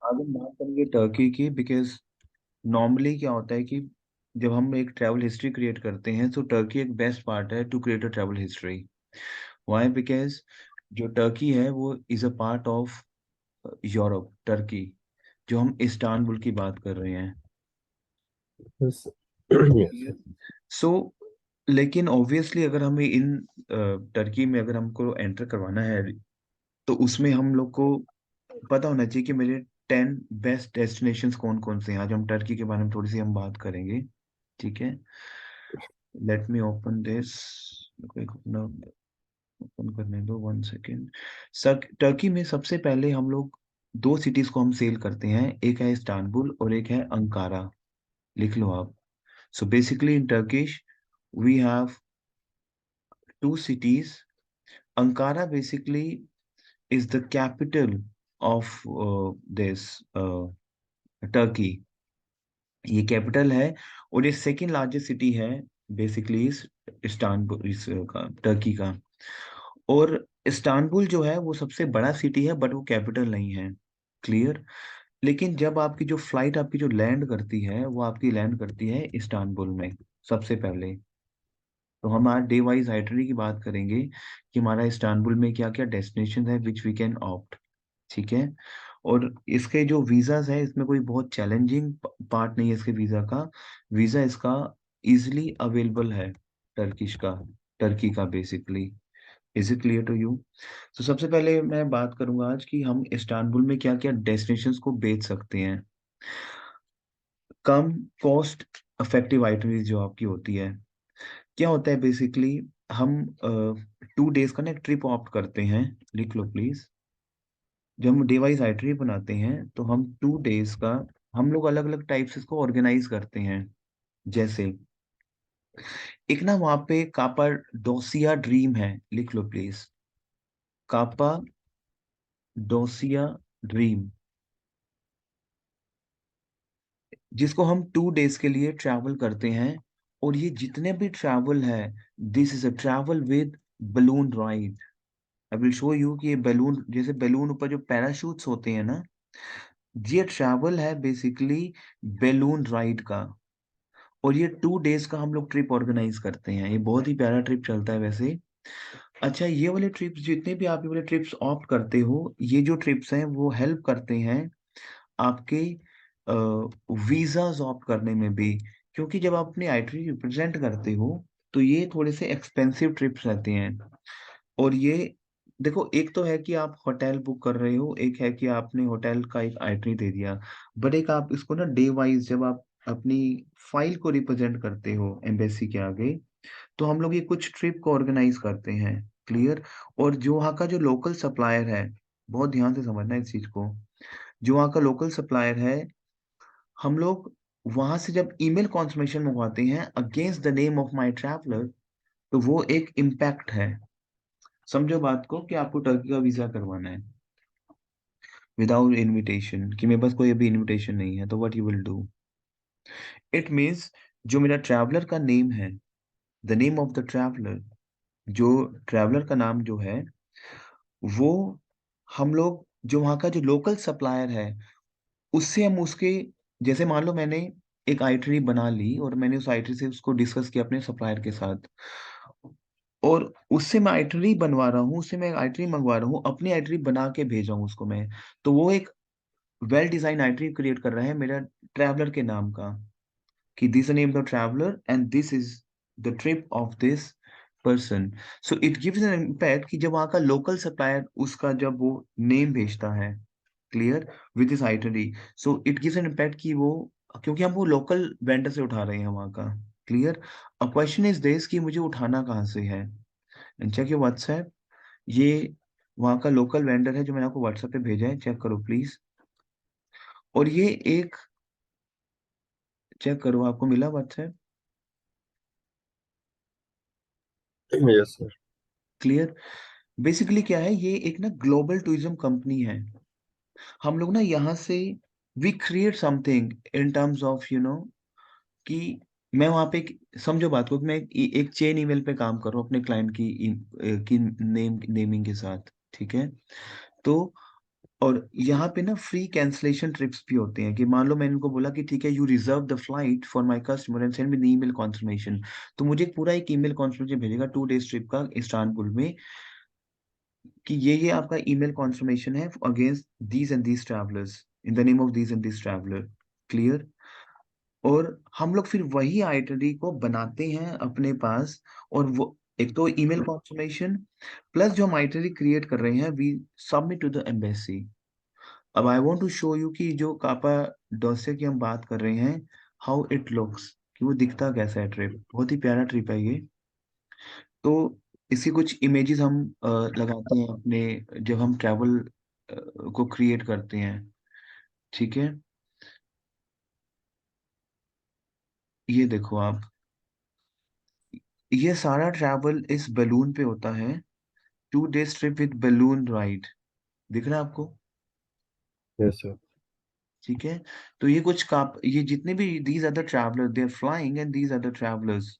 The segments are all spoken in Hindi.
आज हम बात करेंगे टर्की की, बिकॉज नॉर्मली क्या होता है कि जब हम एक ट्रैवल हिस्ट्री क्रिएट करते हैं तो टर्की एक बेस्ट पार्ट है to create a travel history. Why? Because जो टर्की है वो is a part of Europe, Turkey, जो हम इस्तांबुल की बात कर रहे हैं। Yes. Yes. सो लेकिन ऑब्वियसली अगर हमें इन टर्की में अगर हमको एंटर करवाना है तो उसमें हम लोग को पता होना चाहिए कि मेरे 10 बेस्ट डेस्टिनेशंस कौन कौन से हैं। आज हम टर्की के बारे में थोड़ी सी हम बात करेंगे, ठीक है। लेट मी ओपन दिस, अपना ओपन करने दो, 1 सेकेंड। सर, टर्की में सबसे पहले हम लोग दो सिटीज को हम सेल करते हैं, एक है इस्तांबुल और एक है अंकारा। लिख लो आप। So basically in Turkish we have two cities. Ankara basically is the capital of this Turkey. ये कैपिटल है और ये सेकंड लार्जेस्ट सिटी है बेसिकली इस इस्तांबुल, टर्की का। और इस्तांबुल जो है वो सबसे बड़ा सिटी है, बट वो कैपिटल नहीं है। क्लियर? लेकिन जब आपकी जो फ्लाइट आपकी जो लैंड करती है वो आपकी लैंड करती है इस्तांबुल में सबसे पहले। तो हम आज डे वाइज आइटनरी की बात करेंगे कि हमारा इस्तांबुल में क्या क्या डेस्टिनेशन है विच वी कैन ऑप्ट, ठीक है। और इसके जो वीजास है इसमें कोई बहुत चैलेंजिंग पार्ट नहीं है इसके वीजा का। वीजा इसका इजिली अवेलेबल है, टर्किश का, टर्की का basically. Is it clear to you? तो सबसे पहले मैं बात करूंगा आज कि हम इस्तांबुल में क्या क्या डेस्टिनेशंस को बेच सकते हैं। कम कॉस्ट इफेक्टिव आइटनरी जो आपकी होती है, क्या होता है बेसिकली, हम 2 डेज का ना एक ट्रिप ऑप्ट करते हैं। लिख लो प्लीज। जब हम डे वाइज आइटनरी बनाते हैं तो हम 2 डेज का हम लोग अलग अलग टाइप से इसको ऑर्गेनाइज करते हैं। जैसे एक ना वहाँ पे कापा डोसिया ड्रीम है, लिख लो प्लीज। कापा डोसिया ड्रीम, जिसको हम 2 डेज के लिए ट्रैवल करते हैं। और ये जितने भी ट्रैवल है, this is a travel with balloon ride. I will show you कि ये बैलून, जैसे बैलून ऊपर जो पैराशूट्स होते हैं ना, ये ट्रैवल है बेसिकली बैलून राइड का। और ये 2 डेज का हम लोग ट्रिप ऑर्गेनाइज करते हैं। ये बहुत ही प्यारा ट्रिप चलता है वैसे। अच्छा, ये वाले ट्रिप्स, जितने भी आप ये वाले ट्रिप्स ऑप्ट करते हो, ये जो ट्रिप्स हैं वो हेल्प करते हैं आपके वीजाज ऑप्ट करने में भी। क्योंकि जब आप अपनी आइटरी रिप्रेजेंट करते हो तो ये थोड़े से एक्सपेंसिव ट्रिप्स रहते हैं। और ये देखो, एक तो है कि आप होटल बुक कर रहे हो, एक है कि आपने होटल का एक आइटरी दे दिया, बट एक आप इसको ना डे वाइज जब आप अपनी फाइल को रिप्रेजेंट करते हो एम्बेसी के आगे, तो हम लोग ये कुछ ट्रिप को ऑर्गेनाइज करते हैं। क्लियर? और जो वहाँ का जो लोकल सप्लायर है, बहुत ध्यान से समझना इस चीज को, जो वहाँ का लोकल सप्लायर है, हम लोग वहां से जब ईमेल कॉन्फर्मेशन मंगवाते हैं against the name of my traveller, तो वो एक इम्पैक्ट है। समझो बात को कि आपको टर्की का वीजा करवाना है विदाउट इनविटेशन, कि मेरे पास कोई अभी इनविटेशन नहीं है, तो what you will do, it means जो मेरा ट्रैवलर का नेम है, the name of the traveller, जो ट्रैवलर का नाम जो है वो, हम लोग जो वहाँ का जो लोकल सप्लायर है उससे हम उसके, जैसे मान लो मैंने एक आइटरी बना ली और मैंने उस आइटरी से उसको डिस्कस किया अपने सप्लायर के साथ, और उससे मैं आइटरी बनवा रहा हूँ, उससे मैं आइटरी मंगवा रहा हूँ, अपनी आइटरी बना के भेज रहा हूँ उसको मैं। तो वो एक वेल डिजाइन आइटरी क्रिएट कर रहा है मेरा ट्रैवलर के नाम का, कि this name the traveller and this is the trip of this person. So it gives an impact कि जब वहाँ का लोकल सप्लायर उसका जब वो नेम भेजता है, clear, with this itinerary, so it gives an impact कि वो, क्योंकि हम वो लोकल वेंडर से उठा रहे हैं वहाँ का। क्लियर? अब क्वेश्चन इज दिस कि मुझे उठाना कहाँ से है। And check your WhatsApp. ये वहाँ का लोकल वेंडर है जो मैंने आपको व्हाट्सएप पे भेजा है, चेक करो प्लीज। और ये एक, चेक करो, आपको मिला WhatsApp? Yes, sir. Clear? Basically क्या है, ये एक ना ग्लोबल टूरिज्म कंपनी है। हम लोग ना यहाँ से we create something in terms of कि मैं वहाँ पे समझो बात को कि मैं एक चेन ईमेल पे काम कर रहा हूँ अपने क्लाइंट की नेमिंग के साथ, ठीक है। तो और यहाँ पे ना फ्री कैंसलेशन ट्रिप्स भी होते हैं, कि मान लो मैंने इनको बोला कि ठीक है, you reserve the flight for my customer and send me email conformation, तो मुझे एक पूरा एक ईमेल कॉन्फर्मेशन भेजेगा 2 डेज ट्रिप का इस्तांबुल में, कि ये आपका ईमेल कॉन्फर्मेशन है against these and these travellers, in the name of these and these traveller. Clear. और हम लोग फिर वही आइटनरी को बनाते हैं अपने पास, और वो एक तो ईमेल कॉन्फर्मेशन प्लस जो हम आइटनरी क्रिएट कर रहे हैं, we submit to the embassy. अब I want to show you कि जो कापा डोसे की हम बात कर रहे हैं, हाउ इट लुक्स, कि वो दिखता कैसा है। ट्रिप बहुत ही प्यारा ट्रिप है ये। तो इसकी कुछ इमेजेस हम लगाते हैं अपने, जब हम ट्रैवल को क्रिएट करते हैं। ठीक है, ये देखो आप, ये सारा ट्रैवल इस बलून पे होता है। 2 days trip with balloon ride, दिख रहा है आपको? Yes, sir. ठीक है। तो ये कुछ काप, ये जितने भी these are the traveller, they are flying and these are the travellers.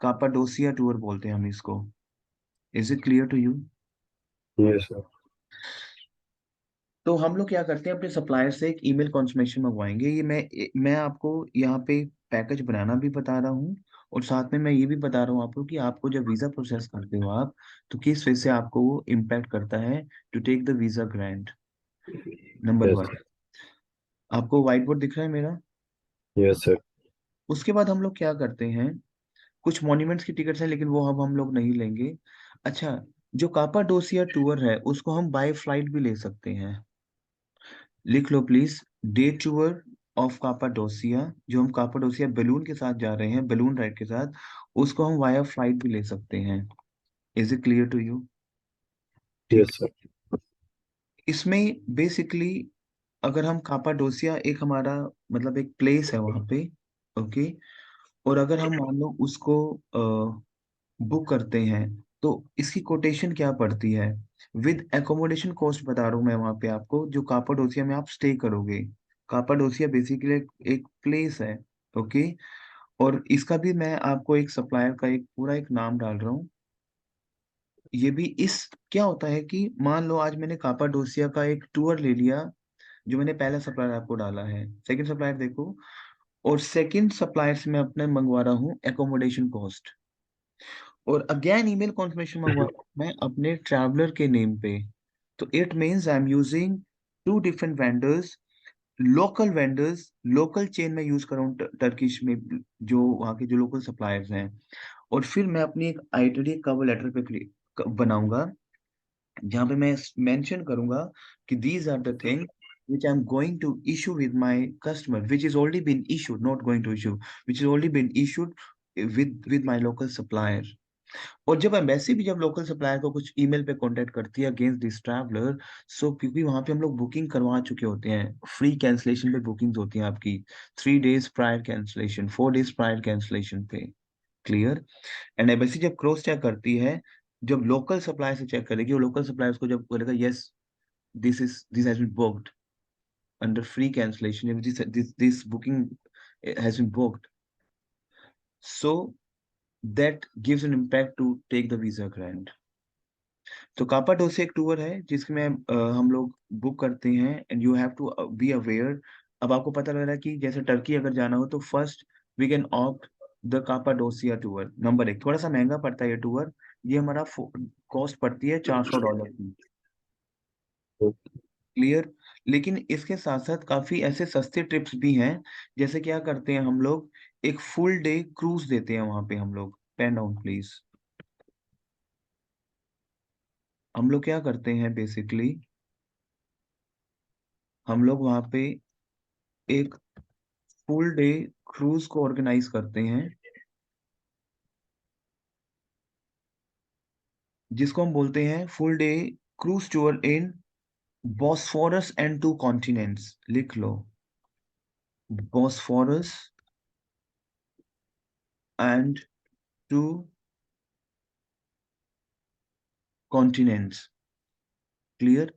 Cappadocia tour बोलते हैं हम इसको। Is it clear to you? Yes, sir. तो हम लोग क्या करते हैं, अपने सप्लायर से एक ईमेल कॉन्फर्मेशन मंगवाएंगे। ये मैं आपको यहाँ पे पैकेज बनाना भी बता रहा हूँ, और साथ में मैं ये भी बता रहा हूँ आपको कि आपको जब वीजा प्रोसेस करते हो आप, तो किस वजह से आपको वो इम्पैक्ट करता है to take the visa grant. Number Yes, 1। sir. आपको व्हाइट बोर्ड दिख रहा है मेरा? Yes, sir. उसके बाद हम लोग क्या करते हैं, कुछ मॉन्यूमेंट्स की टिकट्स हैं लेकिन वो अब हम लोग नहीं लेंगे। अच्छा, जो कापाडोसिया टूर है उसको हम बाय फ्लाइट भी ले सकते हैं। लिख लो प्लीज, डे टूर ऑफ कापाडोसिया, जो हम कापाडोसिया बलून के साथ जा रहे हैं, बलून राइड के साथ, उसको हम वाया फ्लाइट भी ले सकते हैं। Is it clear to you? ठीक। Yes, sir. इसमें बेसिकली, अगर हम कापाडोसिया, एक हमारा मतलब एक प्लेस है वहां पे, ओके, और अगर हम मान लो उसको बुक करते हैं, तो इसकी कोटेशन क्या पड़ती है, विद एकोमोडेशन कॉस्ट बता रहा हूँ मैं वहां पे आपको, जो कापाडोसिया में आप स्टे करोगे। कापाडोसिया बेसिकली एक प्लेस है, ओके। और इसका भी मैं आपको एक सप्लायर का एक पूरा एक नाम डाल रहा हूँ। ये भी इस, क्या होता है कि मान लो आज मैंने कापाडोसिया का एक टूर ले लिया, जो मैंने पहला सप्लायर आपको डाला है, सेकंड सप्लायर देखो, और सेकंड सप्लायर से मैं अपने मंगवा रहा हूँ एकोमोडेशन कॉस्ट, और अगेन ईमेल कॉन्फर्मेशन मंगवा रहा हूँ मैं अपने ट्रैवलर के नेम पे। तो it means I am using 2 different vendors, local vendors, local chain में यूज कर रहा हूँ टर्किश में, जो वहाँ के जो लोकल सप्लायर्स हैं। और फिर मैं अपनी एक आइटरी कवर लेटर पे बनाऊंगा, जहाँ पे मैं मेंशन करूंगा कि these are the thing which I'm going to issue with my customer, which is already been issued, not going to issue, which is already been issued with my local supplier। और जब एम्बेसी भी जब लोकल सप्लायर को कुछ ईमेल पे कांटेक्ट करती है अगेंस्ट दिस ट्रैवलर, सो क्योंकि वहां पे हम लोग बुकिंग करवा चुके होते हैं, फ्री कैंसलेशन पे बुकिंग्स होती हैं आपकी, 3 days prior cancellation, 4 days prior cancellation पे। क्लियर। एंड एम्बेसी जब क्रॉस चेक करती है, जब लोकल सप्लायर से चेक करेगी, वो लोकल सप्लायर को जब बोलेगा yes, this has been booked under free cancellation, this booking has been booked, so that gives an impact to take the visa grant. तो कापाडोसिया एक टूर है जिसमें हम लोग बुक करते हैं, and you have to be aware. अब आपको पता लग रहा है कि जैसे टर्की अगर जाना हो, तो first we can opt the Cappadocia tour. Number 1, थोड़ा सा महंगा पड़ता है ये टूर, ये हमारा कॉस्ट पड़ती है $400 की। क्लियर। लेकिन इसके साथ साथ काफी ऐसे सस्ते ट्रिप्स भी हैं, जैसे क्या करते हैं हम लोग, एक फुल डे क्रूज देते हैं वहां पे हम लोग। Pen down please. हम लोग क्या करते हैं बेसिकली, हम लोग वहां पे एक फुल डे क्रूज को ऑर्गेनाइज करते हैं, जिसको हम बोलते हैं full day cruise tour in Bosphorus and 2 continents. लिख लो, बॉस्फोरस एंड 2 कॉन्टिनेंट्स। क्लियर।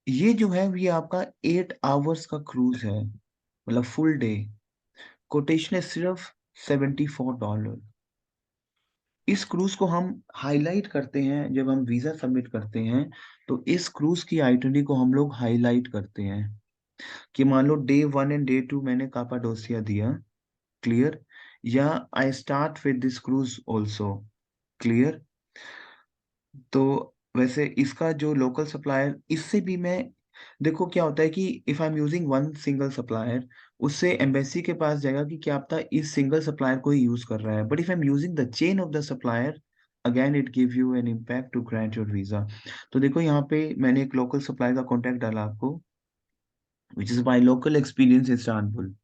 ये जो है ये आपका 8 आवर्स का क्रूज है, मतलब फुल डे। कोटेशन है सिर्फ $74। इस क्रूज को हम हाईलाइट करते हैं जब हम वीजा सबमिट करते हैं। तो इस क्रूज की आइटनरी को हम लोग हाईलाइट करते हैं कि मान लो डे 1 एंड डे 2 मैंने कापाडोसिया दिया, क्लियर, या I start with this cruise also, clear. तो वैसे इसका जो लोकल सप्लायर, इससे भी मैं, देखो क्या होता है कि if I am using one single supplier, उससे एम्बेसी के पास जाएगा कि क्या पता इस सिंगल सप्लायर को ही यूज कर रहा है, but if I am using the chain of the supplier, again it give you an impact to grant your visa. तो देखो यहाँ पे मैंने एक लोकल सप्लायर का कॉन्टेक्ट डाला आपको, which is my local experience Istanbul,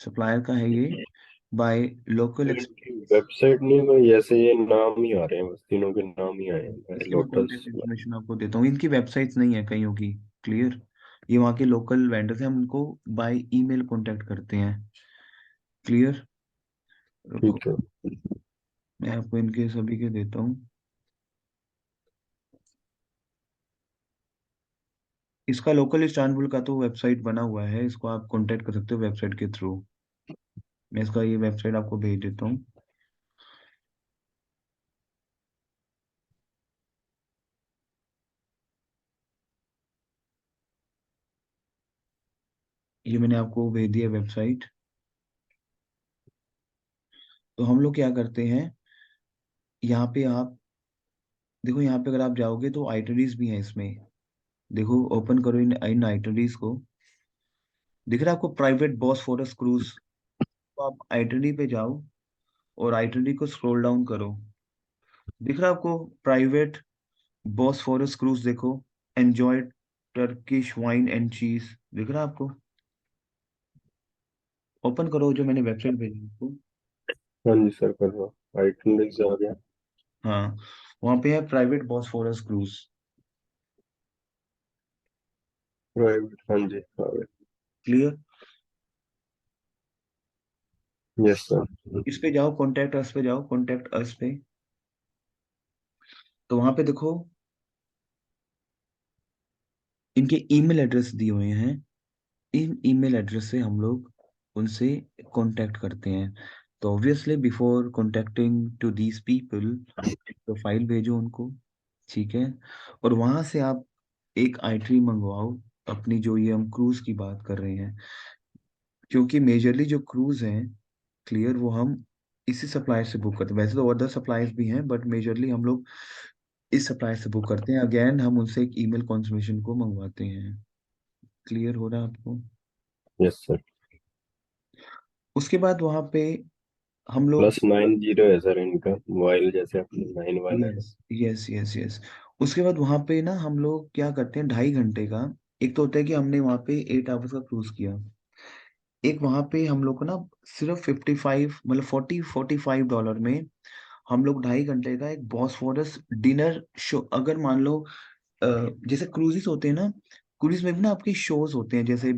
supplier का है ये, बाय लोकल इनकी वेबसाइट नहीं है कोई, ऐसे ये नाम ही आ रहे हैं, बस तीनों के नाम ही आए हैं इसकी मैं लोटस। कॉन्टेक्ट इन्फॉर्मेशन आपको देता हूँ, इनकी वेबसाइट्स नहीं है कईयों की, क्लियर। ये वहाँ के लोकल वेंडर्स हैं, हम उनको बाय ईमेल कांटेक्ट करते हैं, क्लियर। रुको, ठीक है। मैं आपको इनके सभी के देता हूँ। इसका लोकल इस्तांबुल का तो वेबसाइट बना हुआ है, इसको आप कांटेक्ट कर सकते हो वेबसाइट के थ्रू। मैं इसका ये वेबसाइट आपको भेज देता हूँ। ये मैंने आपको भेज दिया वेबसाइट। तो हम लोग क्या करते हैं, यहाँ पे आप देखो, यहाँ पे अगर आप जाओगे तो आइटरीज भी हैं इसमें। देखो, ओपन करो इन इन आइटरीज को, दिख रहा है आपको प्राइवेट बॉसफोरस क्रूज। तो आप आइटनरी पे जाओ और आइटनरी को स्क्रॉल डाउन करो, दिख रहा है आपको प्राइवेट बॉसफोरस क्रूज, देखो, एंजॉय टर्किश वाइन एंड चीज, दिख रहा है आपको। ओपन करो जो मैंने वेबसाइट भेजी आपको। हाँ जी सर, कर रहा हूँ, आइटम से आ गया। हाँ, वहाँ पे है प्राइवेट बॉसफोरस क्रूज, प्राइवेट, हाँ जी आ गया। क्लियर। Yes sir. इस पे जाओ, कॉन्टेक्ट अस पे जाओ, कॉन्टेक्ट अस पे। तो वहाँ पे देखो इनके ईमेल एड्रेस दिए हुए हैं, इन ईमेल एड्रेस से हम लोग उनसे कांटेक्ट करते हैं। तो obviously before contacting to these people, profile भेजो उनको, ठीक है। और वहां से आप एक आइटरी मंगवाओ अपनी, जो ये हम क्रूज की बात कर रहे हैं, क्योंकि मेजरली जो क्रूज हैं, क्लियर, वो हम इसी सप्लायर से बुक करते हैं। वैसे तो अदर सप्लायर्स भी हैं, बट मेजरली हम लोग इस सप्लायर से बुक करते हैं। अगेन हम उनसे एक ईमेल कॉन्फर्मेशन को मंगवाते हैं, क्लियर हो रहा है आपको। Yes sir. उसके बाद वहां पे हम लोग, +90 है सर इनका, मोबाइल जैसे अपने 9 वाला है। यस यस यस यस, उसके बाद वहां पे ना हम लोग क्या करते हैं, 2.5 घंटे का, एक तो होता है कि हमने वहां पे 8 आवर्स का क्रूज किया, एक वहां पे हम लोग को ना सिर्फ 55, मतलब 40-45 डॉलर में हम लोग 2.5 घंटे का एक बॉसफोरस डिनर शो, अगर मान लो अ, जैसे क्रूजेस होते हैं ना, क्रूज में भी ना आपके शोज होते हैं, जैसे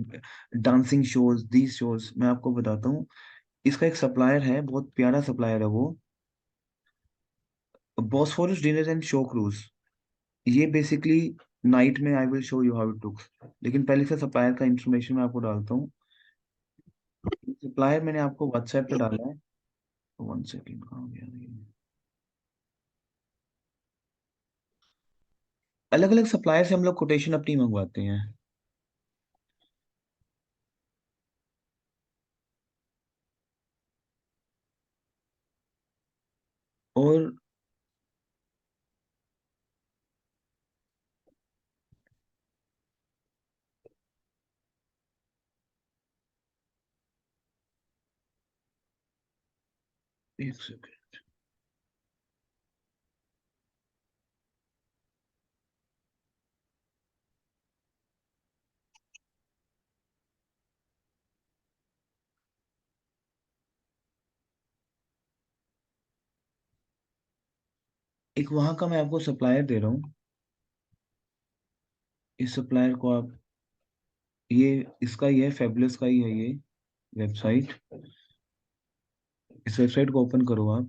डांसिंग शोज, दीज शोज, मैं आपको बताता हूँ। इसका एक सप्लायर है, बहुत प्यारा सप्लायर है वो, बॉसफोरस डिनर एंड शो क्रूज। ये बेसिकली नाइट में, I will show you how it looks, लेकिन पहले से सप्लायर का इंफॉर्मेशन मैं आपको डालता हूँ। सप्लायर मैंने आपको व्हाट्सएप पे डाला है, 1 सेकेंड, कहाँ गया ये? अलग अलग सप्लायर से हम लोग कोटेशन अपनी मंगवाते हैं। और एक सेकेंड, एक वहां का मैं आपको सप्लायर दे रहा हूँ, इस सप्लायर को आप, ये इसका ही है, फेबुलस का ही है ये वेबसाइट। इस वेबसाइट को ओपन करो आप।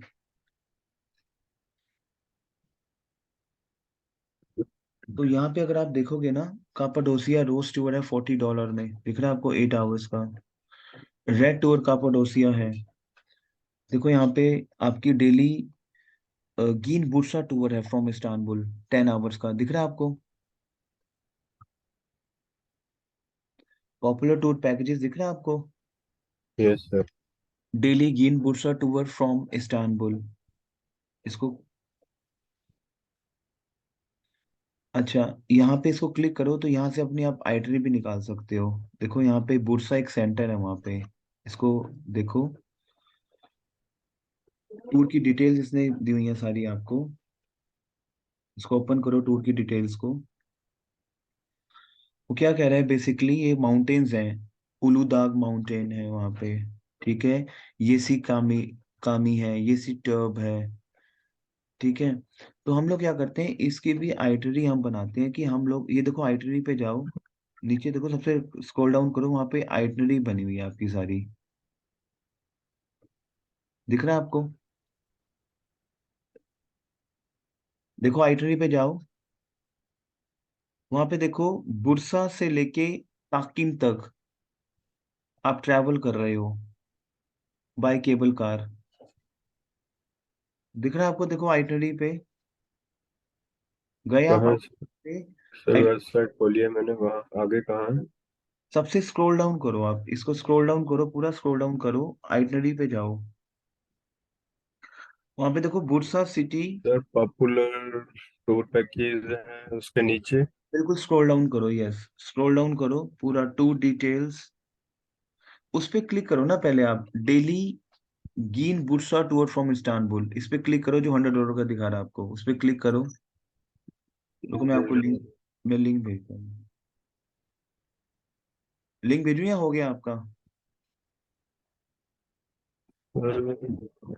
तो यहाँ पे अगर आप देखोगे ना, कापाडोसिया रोज टूर है $40 में, दिख रहा है आपको, 8 आवर्स का। रेड टूर कापाडोसिया है, देखो यहाँ पे आपकी डेली गीन बुर्सा टूर है फ्रॉम इस्तांबुल, 10 आवर्स का, दिख रहा है आपको? पॉपुलर टूर पैकेजेस दिख रहा है आपको? Yes sir. डेली गीन बुर्सा टूर फ्रॉम इस्तांबुल, इसको, अच्छा, यहाँ पे इसको क्लिक करो तो यहाँ से अपनी आप आइटरी भी निकाल सकते हो। देखो यहाँ पे बुरसा एक सेंटर है वहाँ पे, इसको देखो, टूर की डिटेल्स इसने दी हुई है सारी आपको। इसको ओपन करो, टूर की डिटेल्स को। वो क्या कह रहा है बेसिकली, ये माउंटेन्स हैं, उलूदाग माउंटेन है वहाँ पे, ठीक है, ये सी कामी, कामी है, ये सी टर्ब है, ठीक है। तो हम लोग क्या करते हैं, इसकी भी आइटरी हम बनाते हैं कि हम लोग, ये देखो आइटरी पे जाओ, नीचे देखो, सबसे स्क्रॉल डाउन करो, वहां पे आइटनरी बनी हुई है आपकी सारी, दिख रहा है आपको? देखो आइटनरी पे जाओ, वहां पे देखो, बुरसा से लेके ताकिम तक आप ट्रैवल कर रहे हो बाय केबल कार, दिख रहा है आपको? देखो आइटनरी पे गए आप कहाँ आइटनरी पे, सर? आइट- वेबसाइट खोली है मैंने, वहाँ आगे कहाँ है? सबसे स्क्रॉल डाउन करो, आप इसको स्क्रॉल डाउन करो, पूरा स्क्रॉल डाउन करो, आइटनरी पे जाओ, वहां पे देखो Bursa city, sir popular tour package है उसके नीचे। बिल्कुल स्क्रॉल डाउन करो, यस, स्क्रॉल डाउन करो पूरा, टू डिटेल्स, उस पे क्लिक करो ना पहले आप, डेली गीन बुरसा टूर फ्रॉम इस्तांबुल, इस पे क्लिक करो, जो $100 का दिखा रहा है आपको, उस पे क्लिक करो। रुको मैं आपको लिंक, मैं लिंक भेजता हूँ, लिंक भेजूँ या हो गया आपका? सर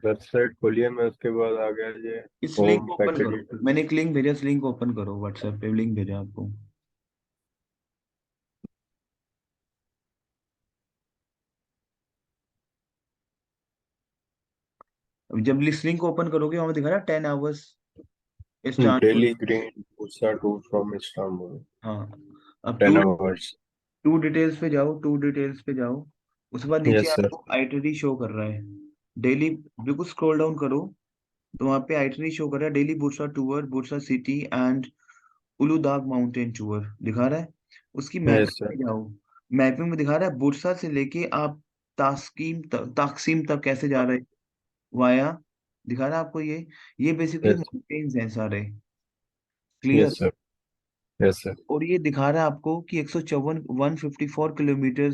वेबसाइट खोली है, मैं उसके बाद आ गया ये इस लिंक होम को ओपन पैकेज करो, डिटेल। मैंने एक लिंक भेजा, इस लिंक को ओपन करो, व्हाट्सएप पे लिंक भेजा आपको। अब जब इस लिंक को ओपन करोगे, वहां दिखा रहा है 10 hours Istanbul, daily green Pusa tour from Istanbul, हाँ। अब 10 आवर्स। टू डिटेल्स पे जाओ, टू डिटेल्स पे जाओ, उसके बाद नीचे यस सर। आपको आइटरी शो कर रहा है, डेली, बिल्कुल स्क्रॉल डाउन करो, तो वहाँ पे आइटरी शो कर रहा है, daily Bursa tour, Bursa city and Uludag mountain tour दिखा रहा है। उसकी यस मैपिंग सर। में जाओ, मैपिंग में दिखा रहा है बुरसा से लेके आप ताकसीम तक कैसे जा रहे, वाया, दिखा रहा है आपको ये बेसिकली यस। माउंटेन्स हैं सारे, clear. Yes sir. Yes sir. और ये दिखा रहा है आपको कि 154 किलोमीटर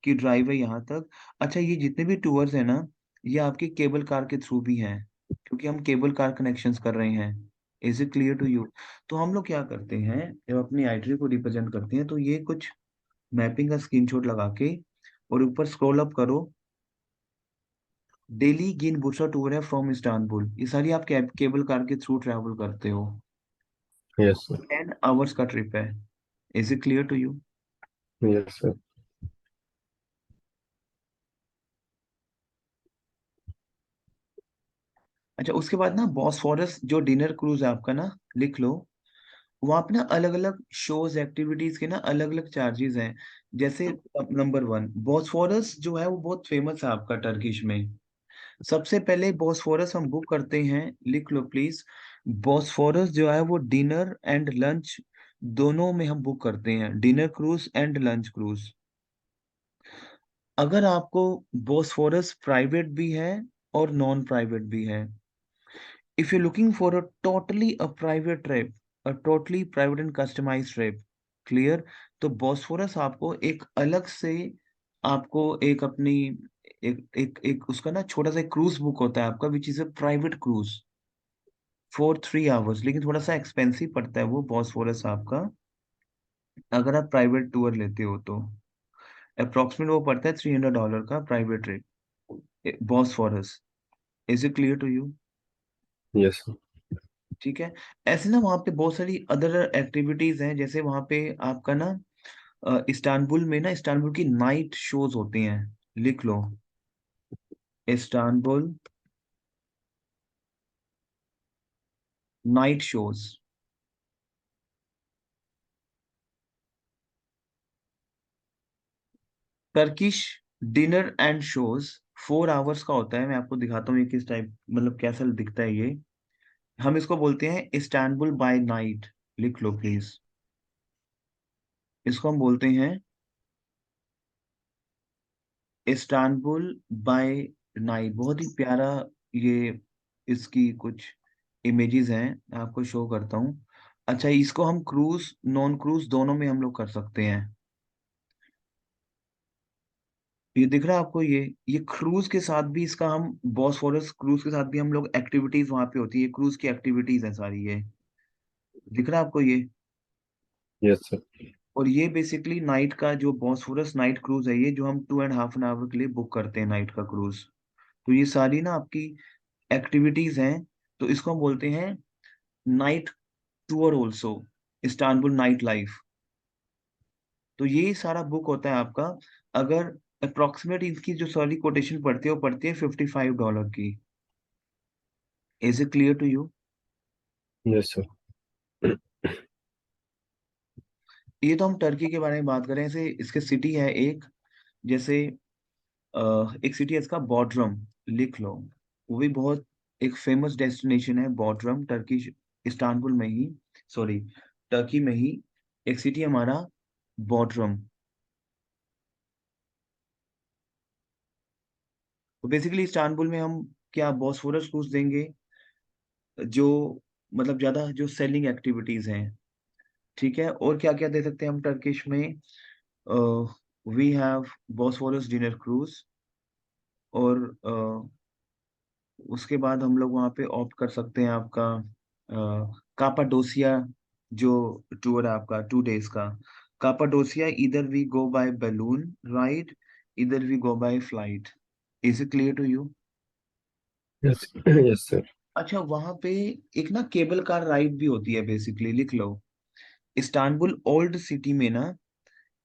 की ड्राइव है यहाँ तक। अच्छा, ये जितने भी टूर्स हैं ना, ये आपके केबल कार के थ्रू भी हैं, क्योंकि हम केबल कार कनेक्शंस कर रहे हैं। Is it clear to you? तो हम लोग क्या करते हैं, जब अपनी आइटरी को रिप्रेजेंट करते हैं, तो ये कुछ मैपिंग का स्क्रीनशॉट लगा के, और ऊपर स्क्रॉल अप करो, डेली गिन बुरसा टूर है फ्रॉम इस्तांबुल, ये सारी आप केबल कार के थ्रू ट्रैवल करते हो, यस सर। 10 आवर्स का ट्रिप है। Is it clear to you? Yes sir. अच्छा, उसके बाद ना बॉस्फोरस जो डिनर क्रूज है आपका ना, लिख लो, वहाँ पे ना अलग अलग शोज एक्टिविटीज के ना अलग अलग चार्जेस हैं। जैसे नंबर 1, बॉस्फोरस जो है वो बहुत फेमस है आपका टर्किश में। सबसे पहले बॉस्फोरस हम बुक करते हैं, लिख लो प्लीज, बॉस्फोरस जो है वो डिनर एंड लंच दोनों में हम बुक करते हैं, dinner cruise and lunch cruise. अगर आपको बॉस्फोरस प्राइवेट भी है और नॉन प्राइवेट भी है, if you're looking for a totally a private trip, a totally private and customized trip, clear, तो बॉस्फोरस आपको एक अलग से, आपको एक अपनी, एक उसका ना छोटा सा क्रूज बुक होता है आपका, which is a private cruise for 3 hours, लेकिन थोड़ा सा एक्सपेंसिव पड़ता है वो बॉस्फोरस आपका, अगर आप प्राइवेट टूर लेते हो तो अप्रोक्सीमेट वो पड़ता है $300 का private trip Bosphorus. Is it clear to you? Yes sir. ठीक है। ऐसे ना वहाँ पे बहुत सारी अदर एक्टिविटीज हैं, जैसे वहाँ पे आपका ना इस्तांबुल में ना, इस्तांबुल की नाइट शोज होते हैं, लिख लो, Istanbul night shows, Turkish dinner and shows, 4 hours का होता है। मैं आपको दिखाता हूँ ये किस टाइप, मतलब कैसा दिखता है ये। हम इसको बोलते हैं इस्तांबुल बाय नाइट। लिख लो प्लीज। इसको हम बोलते हैं इस्तांबुल बाय नाइट। बहुत ही प्यारा ये इसकी कुछ इमेजेस हैं, मैं आपको शो करता हूँ। अच्छा, इसको हम क्रूज नॉन क्रूज दोनों में हम लोग कर सकते हैं। ये दिख रहा है आपको, ये क्रूज के साथ भी इसका हम बॉस्फोरस क्रूज के साथ भी हम लोग एक्टिविटीज वहां पे होती है, क्रूज की एक्टिविटीज है सारी ये। दिख रहा है आपको ये। Yes sir. और ये बेसिकली नाइट का जो बॉस्फोरस नाइट क्रूज है, ये जो हम 2.5 आवर के लिए बुक करते हैं नाइट का क्रूज। तो ये सारी ना आपकी एक्टिविटीज हैं। तो इसको हम बोलते हैं night tour also, Istanbul night life. तो ये सारा बुक होता है आपका। अगर अप्रोक्सीमेट इसकी जो सारी कोटेशन पड़ती है वो पड़ती है $55 की। Is it clear to you? Yes sir. ये तो हम टर्की के बारे में बात करें, ऐसे इसके सिटी है एक, जैसे एक सिटी है इसका बॉड्रम। लिख लो। वो भी बहुत एक फेमस डेस्टिनेशन है बॉड्रम, टर्की, इस्तांबुल में ही, सॉरी, टर्की में ही एक सिटी हमारा बॉड्रम। तो बेसिकली इस्तांबुल में हम क्या बॉस्फोरस क्रूज देंगे, जो मतलब ज्यादा जो सेलिंग एक्टिविटीज हैं। ठीक है, और क्या क्या दे सकते हैं हम टर्किश में? We have Bosphorus dinner cruise, और उसके बाद हम लोग वहाँ पे ऑप्ट कर सकते हैं आपका कापाडोसिया जो टूर है आपका 2 डेज का। कापाडोसिया इधर we go by balloon ride, इधर we go by flight. Is it clear to you? Yes yes sir. अच्छा, वहां पे एक ना केबल कार राइड भी होती है बेसिकली। लिख लो, इस्तांबुल ओल्ड सिटी में ना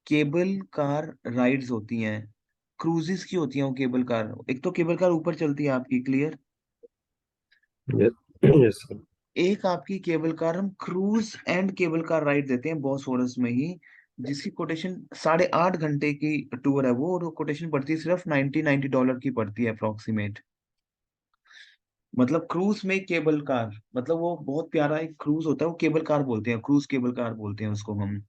केबल कार राइड्स होती हैं, क्रूजेस की होती हैं वो केबल कार। एक तो केबल कार ऊपर चलती है आपकी, क्लियर। Yes yes sir. एक आपकी केबल कार हम cruise and cable car ride देते हैं बॉसफोरस में ही, जिसकी कोटेशन 8.5 घंटे की टूर है वो, और कोटेशन पड़ती है सिर्फ $90 की पड़ती है अप्रोक्सीमेट। मतलब क्रूज में केबल कार, मतलब वो बहुत प्यारा एक क्रूज होता है, वो केबल कार बोलते हैं, क्रूज केबल कार बोलते हैं उसको हम।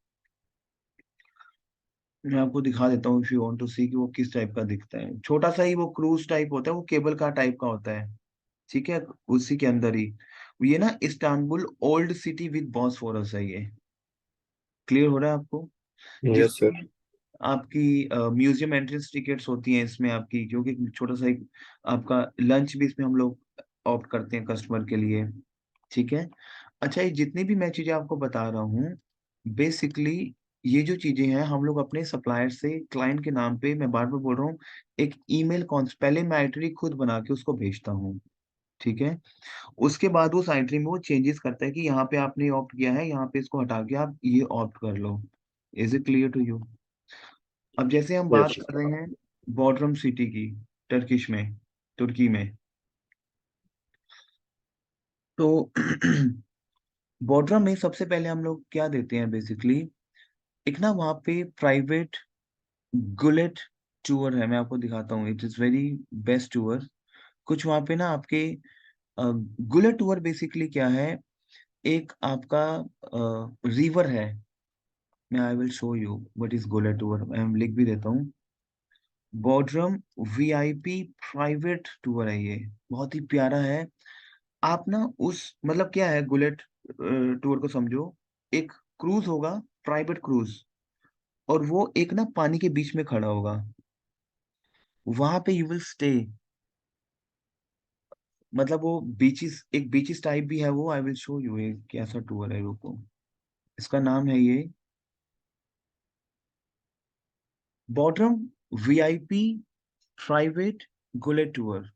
मैं आपको दिखा देता हूँ इफ यू वांट टू सी कि वो किस टाइप का दिखता है। छोटा सा ही वो क्रूज टाइप होता है, वो केबल कार टाइप का होता है। ठीक है, उसी के अंदर ही ये ना Istanbul old city with Bosphorus है ये। क्लियर हो रहा है आपको? यस जिसमें सर। आपकी म्यूजियम एंट्रेंस टिकट्स होती हैं इसमें आपकी, क्योंकि छोटा सा एक आपका लंच भी इसमें हम लोग ऑप्ट करते हैं कस्टमर के लिए। ठीक है। अच्छा, ये जितनी भी मैं चीजें आपको बता रहा हूँ, बेसिकली ये जो चीजें हैं हम लोग अपने सप्लायर से क्लाइंट के नाम पे, मैं बार बार बोल रहा हूँ, एक ईमेल कौन पहले मैं आइटरी खुद बना के उसको भेजता हूँ। ठीक है। उसके बाद उस आइटरी में वो चेंजेस करता है कि यहाँ पे आपने ऑप्ट किया है, यहाँ पे इसको हटा के आप ये ऑप्ट कर लो। Is it clear to you? अब जैसे हम बात यस कर रहे हैं बॉड्रम सिटी की, टर्किश में, तुर्की में। तो बॉड्रम में सबसे पहले हम लोग क्या देते हैं बेसिकली, एक ना वहाँ पे प्राइवेट गुलेट टूर है, मैं आपको दिखाता हूँ। It is very best tour. कुछ वहाँ पे ना आपके गुलेट टूर बेसिकली क्या है, एक आपका रिवर है। मैं आई will show you what is gullet tour, मैं लिख भी देता हूँ। बॉड्रम वीआईपी प्राइवेट टूर है ये, बहुत ही प्यारा है। आप ना उस मतलब क्या है गुलेट टूर को समझो, एक क्रूज होगा, प्राइवेट क्रूज, और वो एक ना पानी के बीच में खड़ा होगा, वहां पे यू विल स्टे। मतलब वो बीचेस, एक बीचेस टाइप भी है वो। आई विल शो यू ये कैसा टूर है, रुको। इसका नाम है ये bottom VIP private gulet tour.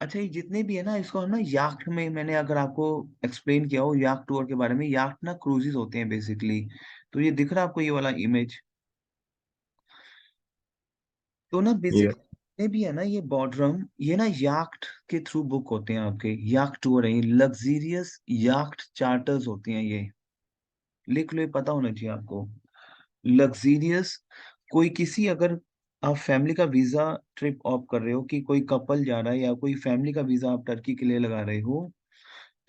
अच्छा, ये जितने भी है ना, इसको हम ना याक्ट में, मैंने अगर आपको एक्सप्लेन किया हो याक्ट टूर के बारे में, याक्ट ना क्रूजेस होते हैं बेसिकली। तो ये दिख रहा है आपको ये वाला इमेज? तो ना बेसिक यस ये भी है ना, ये बॉर्डरम, ये ना याक्ट के थ्रू बुक होते हैं आपके, याक्ट टूर है, लग्जीरियस याक्ट चार्टर्स होते हैं ये, लिख लो, ये पता होना चाहिए आपको। लग्जीरियस, कोई किसी, अगर आप फैमिली का वीजा ट्रिप ऑप कर रहे हो, कि कोई कपल जा रहा है या कोई फैमिली का वीजा आप टर्की के लिए लगा रहे हो,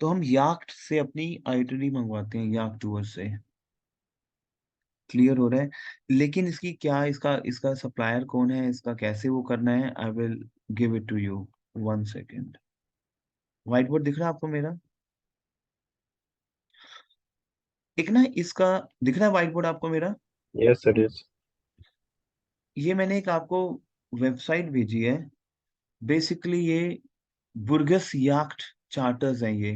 तो हम याक्ट से अपनी आइटनरी मंगवाते हैं, याक्ट टूर से। क्लियर हो रहा है? लेकिन इसकी क्या, इसका इसका सप्लायर कौन है, इसका कैसे वो करना है, I will give it to you, 1 second. White board दिख रहा है आपको मेरा? एक ना इसका, दिख रहा है व्हाइट बोर्ड आपको मेरा? Yes sir yes. ये मैंने एक आपको वेबसाइट भेजी है, बेसिकली ये बुर्गस याक्ट चार्टर्स हैं ये,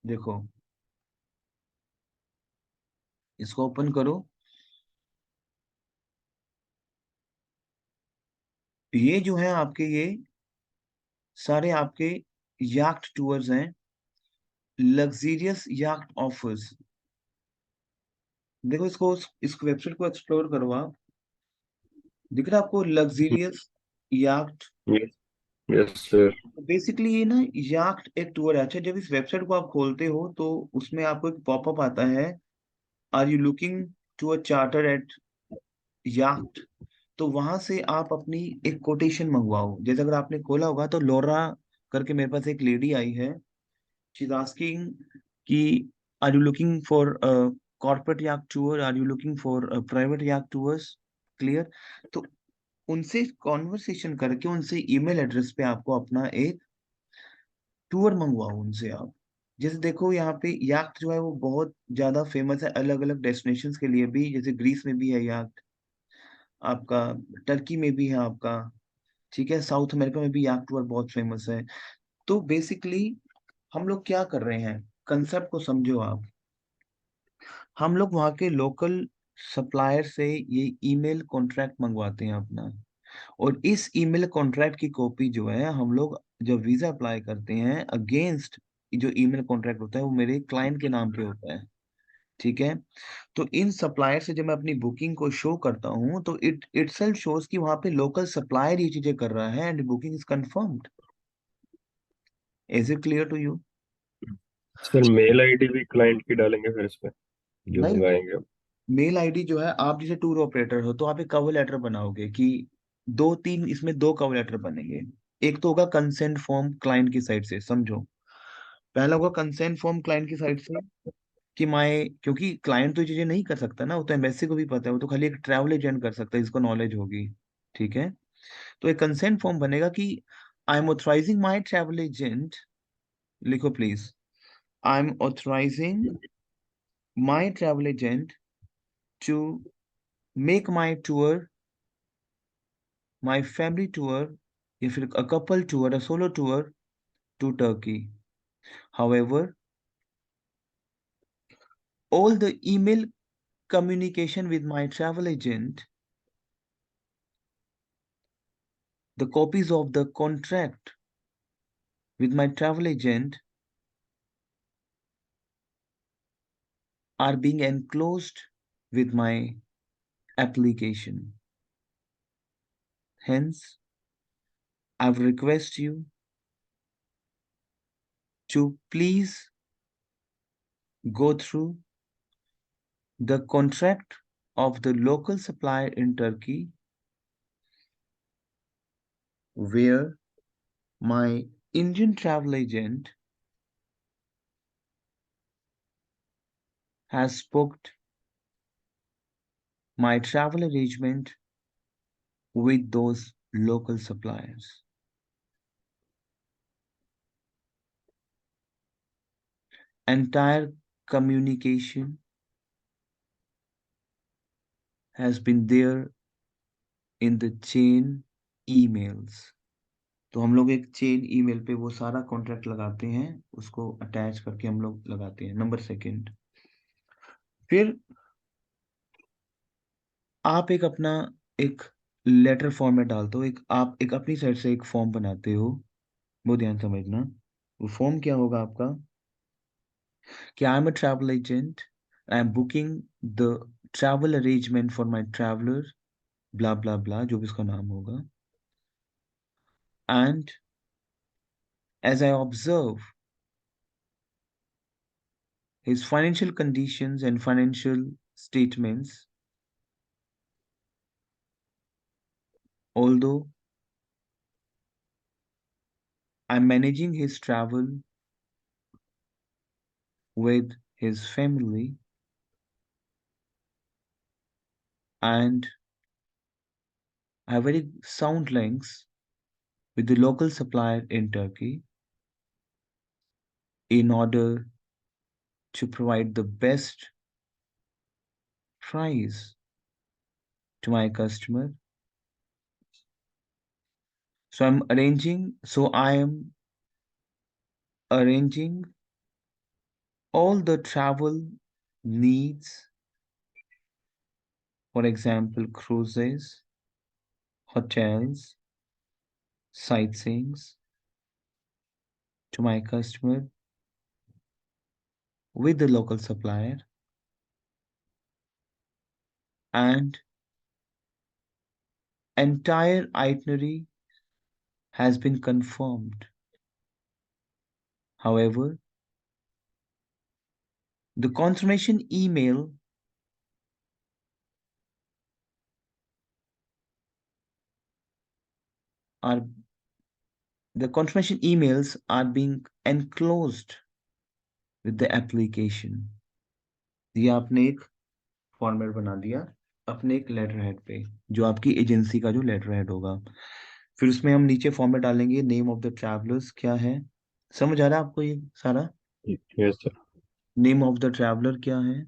देखो, इसको ओपन करो। ये जो है आपके, ये सारे आपके याक्ट टूर्स हैं, लग्जीरियस याक्ट ऑफर्स। देखो इसको, इस वेबसाइट को एक्सप्लोर करो आप, दिख रहा है आपको luxurious yacht? Yes yes sir. Basically ये ना याक्ट एक टूर है। अच्छा, जब इस वेबसाइट को आप खोलते हो तो उसमें आपको एक पॉपअप आता है, are you looking to a charter at yacht? तो वहां से आप अपनी एक कोटेशन मंगवाओ। जैसे अगर आपने खोला होगा तो लोरा करके मेरे पास एक लेडी आई है, शी इज आस्किंग कि are you looking for corporate yak tour, are you looking for private yak tours? Clear? तो उनसे कॉन्वर्सेशन करके उनसे ईमेल एड्रेस पे आपको अपना एक टूर मंगवाओ उनसे आप। जैसे देखो यहाँ पे याक जो है वो बहुत ज्यादा फेमस है अलग अलग डेस्टिनेशंस के लिए भी, जैसे ग्रीस में भी है याक आपका, टर्की में भी है आपका, ठीक है, साउथ अमेरिका में भी याक टूर बहुत फेमस है। तो बेसिकली हम लोग क्या कर रहे हैं, कंसेप्ट को समझो आप। हम लोग वहाँ के लोकल सप्लायर से ये ईमेल कॉन्ट्रैक्ट मंगवाते हैं अपना, और इस ईमेल कॉन्ट्रैक्ट की कॉपी जो है हम लोग जब वीजा अप्लाई करते हैं अगेंस्ट, जो ईमेल कॉन्ट्रैक्ट होता है वो मेरे क्लाइंट के नाम पे होता है, ठीक है। तो इन सप्लायर से जब मैं अपनी बुकिंग को शो करता हूँ तो इट इटसेल्फ शोज कि वहां पे लोकल सप्लायर ये चीजें कर रहा है and booking is confirmed. Is it clear to you? Sir mail ID भी क्लाइंट की डालेंगे फिर इस पे जो नहीं, मंगाएंगे हम? मेल आईडी जो है, आप जैसे टूर ऑपरेटर हो तो आप एक कवर लेटर बनाओगे कि दो तीन, इसमें दो कवर लेटर बनेंगे। एक तो होगा कंसेंट फॉर्म क्लाइंट की साइड से, समझो, पहला होगा कंसेंट फॉर्म क्लाइंट की साइड से कि माय, क्योंकि क्लाइंट तो ये चीजें नहीं कर सकता ना, वो तो एम्बेसी को भी पता है, वो तो खाली एक ट्रैवल एजेंट कर सकता है जिसको नॉलेज होगी, ठीक है। तो एक कंसेंट फॉर्म बनेगा कि I am authorising my travel agent, लिखो please, I am authorising my travel agent to make my tour, my family tour, या फिर a couple tour, a solo tour to Turkey. However, all the email communication with my travel agent, the copies of the contract with my travel agent are being enclosed with my application. Hence, I would request you to please go through the contract of the local supplier in Turkey where my Indian travel agent has booked my travel arrangement with those local suppliers. Entire communication has been there in the chain emails। तो हम लोग एक चेन ईमेल पे वो सारा कॉन्ट्रैक्ट लगाते हैं, उसको अटैच करके हम लोग लगाते हैं, नंबर सेकंड। फिर आप एक अपना एक लेटर फॉर्मेट डालते हो, एक आप एक अपनी साइड से एक फॉर्म बनाते हो, वो ध्यान समझना। वो फॉर्म क्या होगा आपका, कि I am a travel agent, I am booking the travel arrangement for my traveller blah blah blah, जो भी उसका नाम होगा. And as I observe his financial conditions and financial statements, although I'm managing his travel with his family and I have very sound links with the local supplier in Turkey in order to provide the best price to my customer. So I am arranging all the travel needs, for example, cruises, hotels, sightseeings to my customer with the local supplier, and entire itinerary has been confirmed. However, the confirmation email are the confirmation emails are being enclosed with the application. ये आपने एक फॉर्मेट बना दिया अपने एक लेटर हेड पे, जो आपकी एजेंसी का जो लेटर हेड होगा. फिर उसमें हम नीचे फॉर्मेट डालेंगे नेम ऑफ द ट्रैवलर्स क्या है. समझ आ रहा है आपको ये सारा? Yes sir. Name of the traveller क्या है.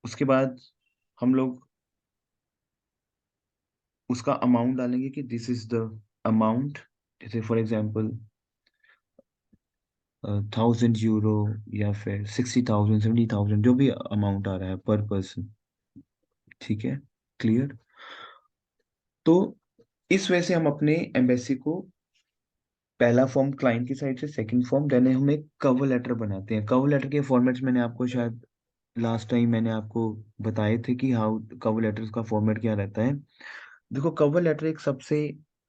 उसके बाद हम लोग उसका अमाउंट डालेंगे कि दिस इज द अमाउंट. जैसे फॉर एग्जांपल 1,000 यूरो या फिर 60,000 70,000, जो भी अमाउंट आ रहा है पर पर्सन. ठीक है, क्लियर. तो इस वजह से हम अपने एम्बेसी को पहला फॉर्म क्लाइंट की साइड से, सेकंड फॉर्म, देन हम एक कवर लेटर बनाते हैं. कवर लेटर के फॉर्मेट्स मैंने आपको शायद लास्ट टाइम मैंने आपको बताए थे कि हाउ कवर लेटर्स का फॉर्मेट क्या रहता है. देखो, कवर लेटर एक सबसे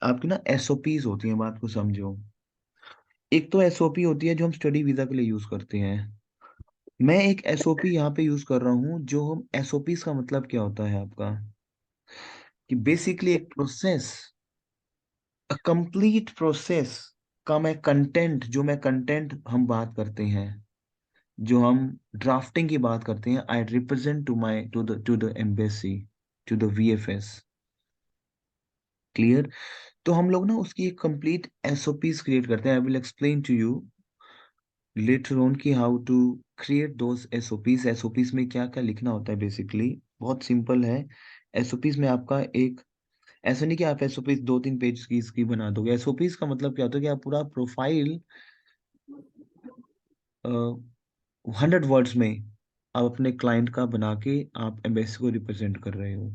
आपकी ना एसओपीज होती है, बात को समझो. एक तो एसओपी होती है जो हम स्टडी वीजा के लिए यूज करते हैं. मैं एक एसओपी यहाँ पे यूज कर रहा हूँ. जो हम एसओपीज का मतलब क्या होता है आपका, कि बेसिकली एक प्रोसेस, अ कंप्लीट प्रोसेस का मैं कंटेंट, जो मैं कंटेंट हम बात करते हैं, जो हम ड्राफ्टिंग की बात करते हैं, I represent to the embassy, to the VFS. Clear. तो हम लोग ना उसकी एक कंप्लीट एसओपीज क्रिएट करते हैं. I will explain to you later on कि how to create those SOPs. SOPs में क्या क्या लिखना होता है, बेसिकली बहुत सिंपल है. एसओपीज में आपका एक, ऐसा नहीं कि आप एसओपीज 2-3 पेज की इसकी बना दोगे. एसओपीज का मतलब क्या होता है कि आप पूरा प्रोफाइल 100 वर्ड्स में आप अपने क्लाइंट का बना के आप एम्बेसी को रिप्रेजेंट कर रहे हो.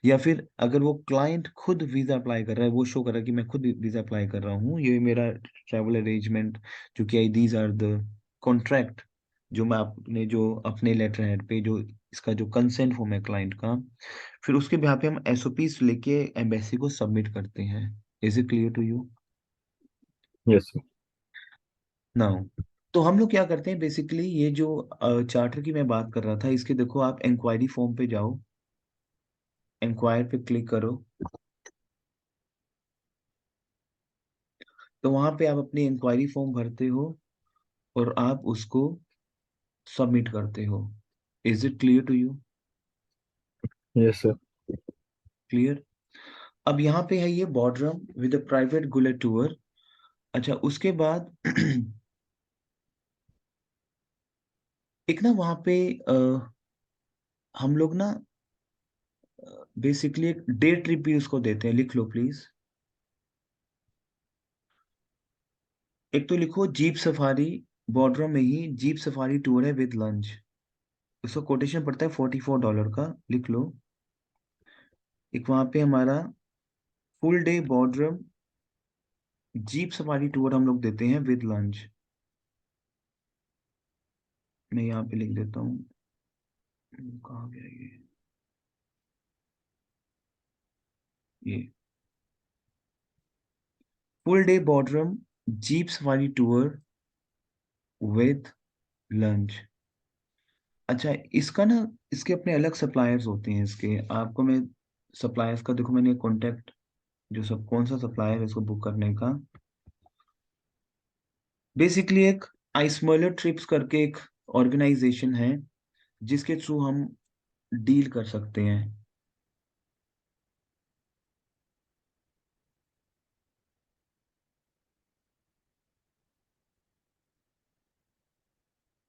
या फिर अगर वो क्लाइंट खुद वीजा अप्लाई कर रहा है, वो शो कर रहा है कि मैं खुद वीजा अप्लाई कर रहा हूँ, ये मेरा ट्रैवल अरेंजमेंट, जो कि आई दीज आर द कॉन्ट्रैक्ट, जो मैं आपने जो अपने लेटर हेड पे जो इसका जो कंसेंट फॉर्म है क्लाइंट का. फिर उसके बिहार पे हम एसओपीस लेके एम्बेसी को सबमिट करते हैं. Is it clear to you yes sir. Now? तो हम लोग क्या करते हैं बेसिकली, ये जो चार्टर की मैं बात कर रहा था, इसके देखो आप इंक्वायरी फॉर्म पे जाओ, इंक्वायर पे क्लिक करो. तो वहां पे आप अपनी इंक्वायरी फॉर्म भरते हो और आप उसको सबमिट करते हो. Is it clear to you? Yes sir. Clear. अब यहाँ पे है ये Bodrum with a private gulet tour. अच्छा, उसके बाद एक ना वहाँ पे हम लोग ना बेसिकली एक डे ट्रिप भी उसको देते हैं. लिख लो प्लीज. एक तो लिखो जीप सफारी, बॉर्डर में ही जीप सफारी टूर है विद लंच. उसका कोटेशन पड़ता है $44 का. लिख लो. एक वहां पे हमारा full day border jeep safari tour हम लोग देते हैं विद लंच. मैं यहाँ पे लिख देता हूँ. कहाँ गया ये? ये full day Bodrum jeep safari tour with lunch. अच्छा, इसका ना, इसके अपने अलग सप्लायर्स होते हैं इसके। आपको मैं सप्लायर्स का देखो, मैंने कॉन्टेक्ट जो सब कौन सा सप्लायर है इसको बुक करने का, बेसिकली एक आइसमर्लर ट्रिप्स करके एक ऑर्गेनाइजेशन है जिसके थ्रू हम डील कर सकते हैं।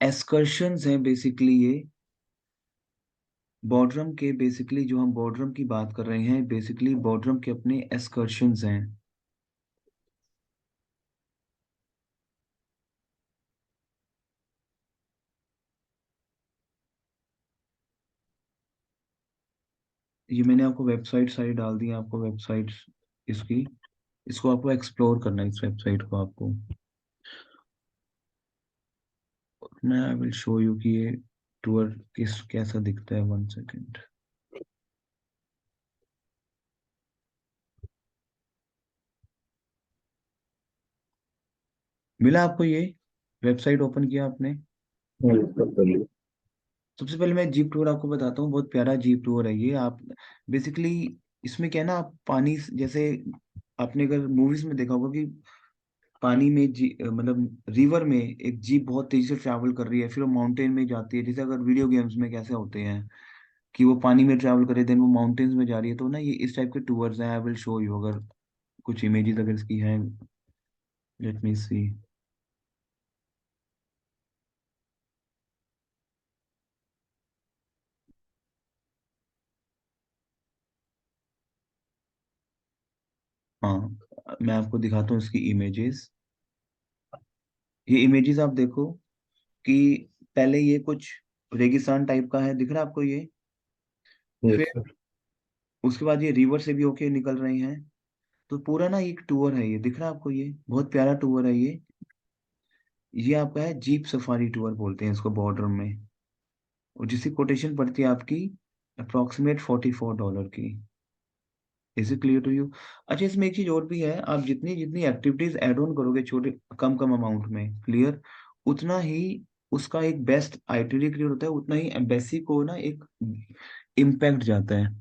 एस्कर्शंस हैं बेसिकली ये बॉर्डरम के, बेसिकली जो हम बॉर्डरम की बात कर रहे हैं, बेसिकली बॉर्डरम के अपने एस्कर्शंस हैं। ये मैंने आपको वेबसाइट सारी डाल दी है, आपको वेबसाइट इसकी, इसको आपको एक्सप्लोर करना है, इस वेबसाइट को आपको। मैं आई विल शो यू कि ये टूर किस कैसा दिखता है। 1 सेकेंड। मिला आपको ये? वेबसाइट ओपन किया आपने? हाँ, सब कर लिया। सबसे पहले मैं जीप टूर आपको बताता हूँ, बहुत प्यारा जीप टूर है ये। आप बेसिकली इसमें क्या है ना, आप पानी जैसे आपने अगर मूवीज में देखा होगा कि पानी में मतलब रिवर में एक जीप बहुत तेजी से ट्रैवल कर रही है, फिर वो माउंटेन में जाती है, जैसे अगर वीडियो गेम्स में कैसे होते हैं कि वो पानी में ट्रैवल करे देन वो माउंटेन्स में जा रही है, तो ना ये इस टाइप के टूर्स हैं। आई विल शो यू, अगर कुछ इमेजेस अगर इसकी हैं, लेट मी सी। हाँ, मैं आपको दिखाता हूँ इसकी इमेजेस। ये इमेजेस आप देखो कि पहले ये कुछ रेगिस्तान टाइप का है, दिख रहा है आपको ये? यस फिर सर। उसके बाद ये रिवर से भी होके निकल रहे हैं। तो पूरा ना एक टूर है, ये दिख रहा है आपको? ये बहुत प्यारा टूर है ये आपका है जीप सफारी टूर बोलते हैं इसको बॉर्डर में। और जिसकी कोटेशन पड़ती है आपकी अप्रोक्सीमेट $44 की। Is it clear to you? अच्छा, इसमें एक चीज और भी है, आप जितनी जितनी एक्टिविटीज ऐड ऑन करोगे छोटे कम कम अमाउंट में, क्लियर, उतना ही उसका एक बेस्ट आइटनरी क्लियर होता है, उतना ही एम्बेसी को ना एक इम्पैक्ट जाता है।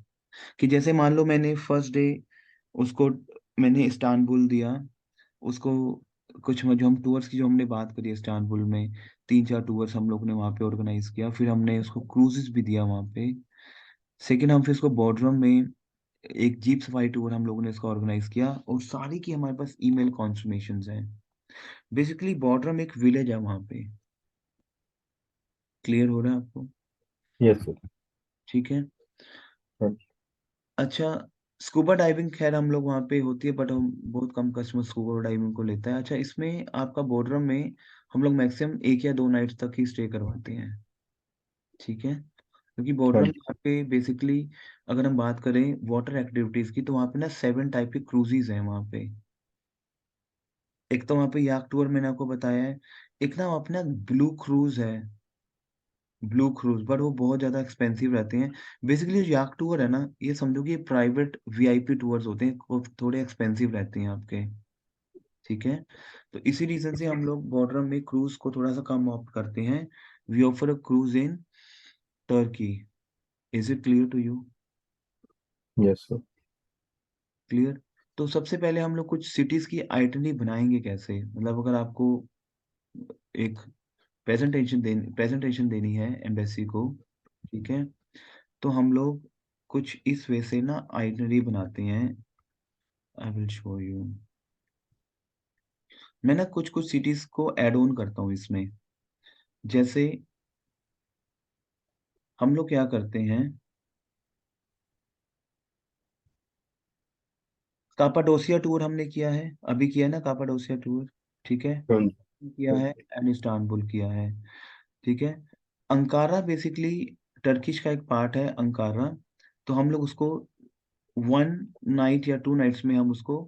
कि जैसे मान लो मैंने फर्स्ट डे उसको मैंने इस्तांबुल दिया उसको, कुछ जो हम टूर्स की जो हमने बात करी इस्तांबुल में, 3 4 टूर्स हम लोग ने वहाँ पे ऑर्गेनाइज किया, फिर हमने उसको क्रूजेस भी दिया वहाँ पे। सेकेंड, हम फिर इसको बॉर्डरम में एक जीप सफारी टूर हम लोगों ने इसका ऑर्गेनाइज किया, और सारी की हमारे पास ईमेल कॉन्फर्मेशन हैं। बेसिकली बॉर्डरम एक विलेज है वहाँ पे। क्लियर हो रहा है आपको? Yes sir. ठीक है। हाँ। अच्छा, स्कूबा डाइविंग खैर हम लोग वहाँ पे होती है, बट हम बहुत कम कस्टमर स्कूबा डाइविंग को लेता है। अच्छा, इसमें आपका बॉर्डरम में हम लोग मैक्सिमम 1 या 2 नाइट तक ही स्टे करवाते हैं। ठीक है, क्योंकि हाँ बॉर्डरम जी। यहाँ पे बेसिकली अगर हम बात करें वाटर एक्टिविटीज की, तो वहाँ पे ना 7 टाइप के क्रूजीज हैं वहाँ पे। एक तो वहाँ पे याक टूर मैंने आपको बताया है, एक ना वहाँ पे ना ब्लू क्रूज है, ब्लू क्रूज, बट वो बहुत ज्यादा एक्सपेंसिव रहते हैं। बेसिकली जो याक टूर है ना, ये समझो कि ये प्राइवेट वीआईपी टूर्स होते हैं, वो थोड़े एक्सपेंसिव रहते हैं आपके। ठीक है, तो इसी रीजन से हम लोग बॉर्डर में क्रूज को थोड़ा सा कम ऑप्ट करते हैं। We offer a cruise in Turkey. Is it clear to you? Yes sir. Clear. तो सबसे पहले हम लोग कुछ सिटीज की आइटनरी बनाएंगे कैसे, मतलब अगर आपको एक प्रेजेंटेशन देनी है एम्बेसी को, ठीक है, तो हम लोग कुछ इस वे से ना आइटनरी बनाते हैं। I will show you. मैं ना कुछ कुछ सिटीज को ऐड ऑन करता हूँ इसमें। जैसे हम लोग क्या करते हैं, कापाडोसिया टूर हमने किया है, अभी किया है ना कापाडोसिया टूर। ठीक है, हाँ जी। किया है, एंड इस्तांबुल किया है। ठीक है, अंकारा बेसिकली टर्किश का एक पार्ट है अंकारा, तो हम लोग उसको 1 नाइट या 2 नाइट्स में हम उसको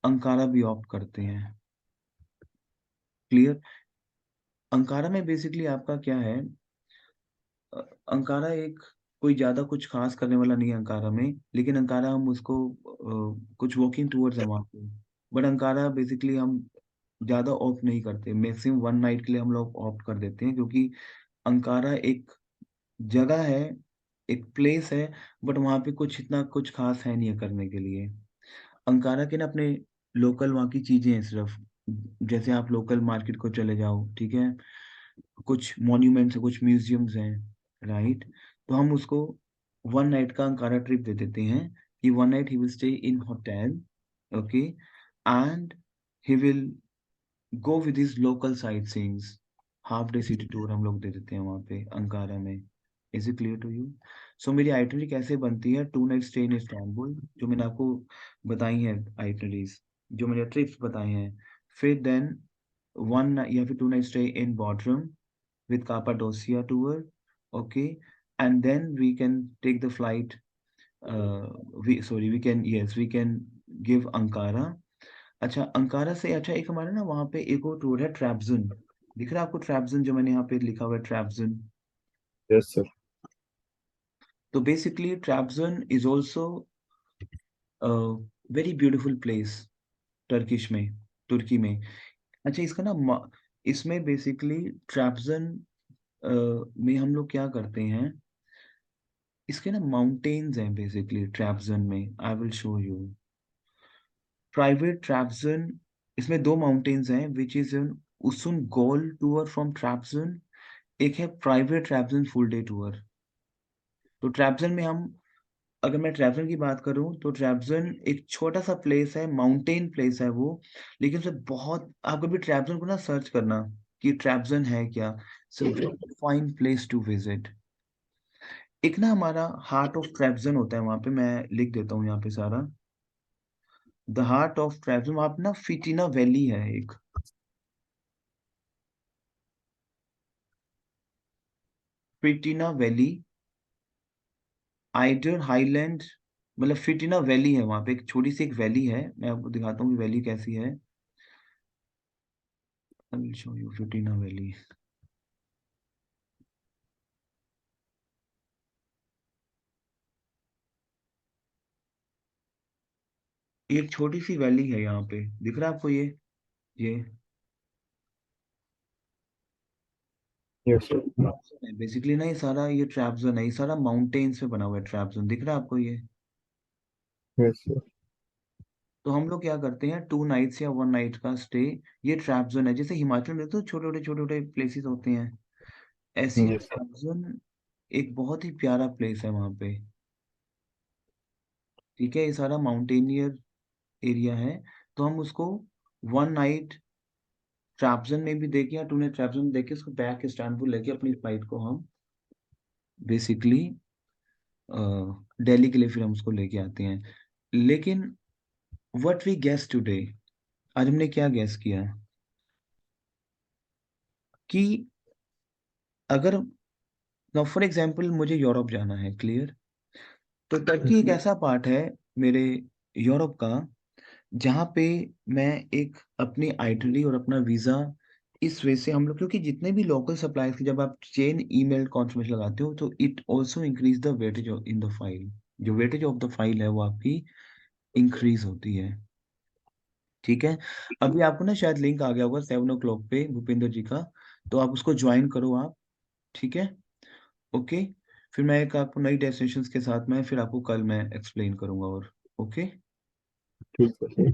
अंकारा भी ऑप्ट करते हैं। क्लियर। अंकारा में बेसिकली आपका क्या है, अंकारा एक कोई ज्यादा कुछ खास करने वाला नहीं है अंकारा में, लेकिन अंकारा हम उसको कुछ वॉकिंग टूर्स है वहाँ पे। बट अंकारा बेसिकली हम ज़्यादा ऑप्ट नहीं करते, मैक्सिमम 1 नाइट के लिए हम लोग ऑप्ट कर देते हैं, क्योंकि अंकारा एक जगह है, एक प्लेस है, बट वहाँ पे कुछ इतना कुछ खास है नहीं है करने के लिए। अंकारा के ना अपने लोकल वहाँ की चीजें हैं सिर्फ, जैसे आप लोकल मार्केट को चले जाओ, ठीक है, कुछ मॉन्यूमेंट्स है, कुछ म्यूजियम्स हैं, राइट। तो हम उसको 1 नाइट का अंकारा ट्रिप दे देते हैं कि 1 night he will stay in hotel, okay, and he will go with his local sightseeings. Half day city tour हम लोग दे देते हैं वहाँ पे अंकारा में। Is it clear to you? So मेरी आइटनरी कैसे बनती है? 2 नाइट स्टे इन इस्तांबुल, जो मैंने आपको बताई है आइटनरीज, जो मैंने ट्रिप्स बताए हैं। फिर देन या फिर 2 night stay in Bodrum with Cappadocia tour, okay, and then we can take the flight. We can, yes, we can give Ankara. अच्छा, अंकारा से अच्छा एक हमारा ना वहाँ पे एक और टूर है ट्रैब्जन। दिख रहा है आपको ट्रैब्जन, जो मैंने यहाँ पे लिखा हुआ है ट्रैब्जन? Yes sir. तो basically Trabzon is also very beautiful place, Turkish में, तुर्की में। अच्छा, इसका ना इसमें बेसिकली ट्रैब्जन में हम लोग क्या करते हैं, इसके ना माउंटेन्स हैं बेसिकली ट्रैब्जन में। I will show you private Trabzon. इसमें 2 माउंटेन्स हैं which is an Uzungol tour from Trabzon, एक है private Trabzon full day tour. तो ट्रैब्जन में हम, अगर मैं ट्रैब्जन की बात करूं तो ट्रैब्जन एक छोटा सा प्लेस है, माउंटेन प्लेस है वो, लेकिन उसे बहुत, आप कभी ट्रैब्जन को ना सर्च करना कि ट्रैब्जन है क्या, it's a very fine place to visit. एक ना हमारा हार्ट ऑफ ट्रैब्जन होता है वहां पे, मैं लिख देता हूँ यहाँ पे सारा। द हार्ट ऑफ ट्रैब्जन, वहां पे ना फिटिना वैली है एक, फिटिना वैली, आइडर हाईलैंड, मतलब फिटिना वैली है वहां पे, एक छोटी सी एक वैली है, मैं आपको दिखाता हूँ कि वैली कैसी है। I will show you Firtina valley. ये एक छोटी सी वैली है यहाँ पे, दिख रहा है आपको ये यस सर। बेसिकली ना, ये सारा ये ट्रैब्जन है, ये सारा माउंटेन्स पे बना हुआ है ट्रैब्जन, दिख रहा है आपको ये? Yes sir. तो हम लोग क्या करते हैं, 2 नाइट्स या 1 नाइट का स्टे, ये ट्रैब्जन है, जैसे हिमाचल में तो छोटे छोटे प्लेसेस होते हैं, ऐसी यस सर। ट्रैब्जन एक बहुत ही प्यारा प्लेस है वहां पे, ठीक है। ये सारा माउंटेनियर एरिया है, तो हम उसको 1 नाइट ट्रैब्जन में भी देके या 2 नाइट ट्रैब्जन में देके उसको बैक इस्तांबुल लेके अपनी फ्लाइट को हम बेसिकली दिल्ली के लिए फिर हम उसको लेके आते हैं। लेकिन व्हाट वी गेस टुडे, आज हमने क्या गेस किया कि अगर, फॉर एग्जाम्पल मुझे यूरोप जाना है, क्लियर, तो टर्की एक ऐसा पार्ट है मेरे यूरोप का जहाँ पे मैं एक अपनी आइटनरी और अपना वीजा, इस वजह से हम लोग, क्योंकि जितने भी लोकल सप्लायर्स की जब आप चेन ईमेल कॉन्फर्मेशन लगाते हो तो it also increase the weightage in the file, जो वेटेज ऑफ द फाइल है वो आपकी इंक्रीज होती है, ठीक है। अभी आपको ना शायद लिंक आ गया होगा 7 o'clock पे भूपेंद्र जी का, तो आप उसको ज्वाइन करो आप, ठीक है, ओके। फिर मैं एक आपको नई डेस्टिनेशंस के साथ में फिर आपको कल मैं एक्सप्लेन करूंगा और, ओके। ठीक है सर।